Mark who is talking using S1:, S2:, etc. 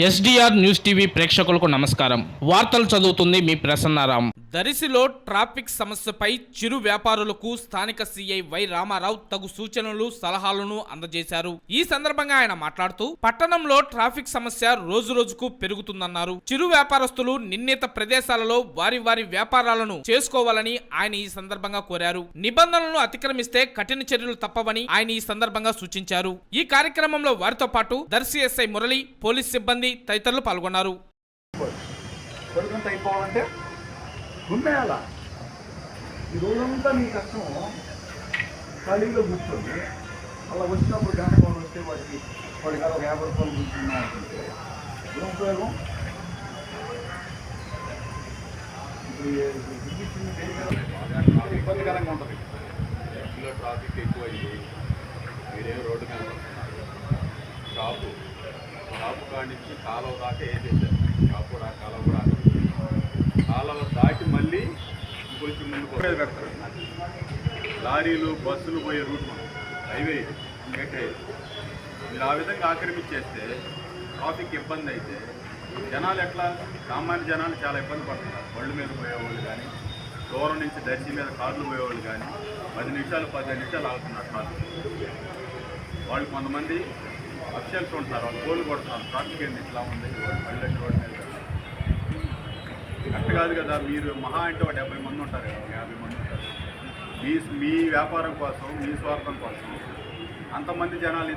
S1: SDR news TV ప్రేక్షకులకు నమస్కారం. వార్తలు చదువుతుంది మీ ప్రసన్నారాం. దరిసిలో ట్రాఫిక్ సమస్యపై చిరు వ్యాపారులకు స్థానిక సీఐ వై రామారావు తగు సూచనలు సలహాలను అందజేశారు. ఈ సందర్భంగా ఆయన మాట్లాడుతూ పట్టణంలో ట్రాఫిక్ సమస్య రోజు రోజుకు పెరుగుతుందన్నారు. చిరు వ్యాపారస్తులు నిర్ణీత ప్రదేశాలలో వారి వారి వ్యాపారాలను చేసుకోవాలని ఆయన ఈ సందర్భంగా కోరారు. నిబంధనలను అతిక్రమిస్తే కఠిన చర్యలు తప్పవని ఆయన ఈ సందర్భంగా సూచించారు. ఈ కార్యక్రమంలో వారితో పాటు దర్శి ఎస్ఐ మురళి, పోలీస్ సిబ్బంది తదితరులు పాల్గొన్నారు.
S2: ఈ రోజంతా నీ కష్టం ఖాళీగా కూర్చోండి. అలా వచ్చినప్పుడు గంట వాళ్ళు వస్తే వాడికి ఒక 50 రూపాయలు కూర్చున్నా అనుకుంటే ఏం ఉపయోగం? ఇప్పుడు ఇబ్బందికరంగా ఉంటుంది.
S3: ఇంట్లో ట్రాఫిక్ ఎక్కువ అయింది. మీరేం రోడ్డు షాపు కాడి నుంచి కాలువ దాకా వేసేసారు. షాపు కూడా కాలువ కూడా కాలువ దాటి మళ్ళీ కొంచెం ముందు పెడతారు. లారీలు బస్సులు పోయే రూట్ మనం హైవే మీరు ఆ విధంగా ఆక్రమించేస్తే ట్రాఫిక్ ఇబ్బంది అయితే జనాలు ఎట్లా, సామాన్య జనాలు చాలా ఇబ్బంది పడుతున్నారు. బళ్ళు మీద పోయేవాళ్ళు కానీ, దూరం నుంచి దర్శి మీద కార్లు పోయేవాళ్ళు కానీ 10 నిమిషాలు 15 నిమిషాలు ఆగుతున్నారు కార్లు. వాళ్ళు కొంతమంది అఫిషియల్స్ ఉంటారు, వాళ్ళు గోళ్ళు కొడుతున్నారు. ట్రాఫిక్ ఏంటి ఇట్లా ఉంది, బళ్ళు రోడ్డు మీద కరెక్ట్ కాదు కదా. మీరు మహా అంటే ఒక 70 మంది ఉంటారు కదా, 50 మంది ఉంటారు. మీ వ్యాపారం కోసం, మీ స్వార్థం కోసం అంతమంది జనాలు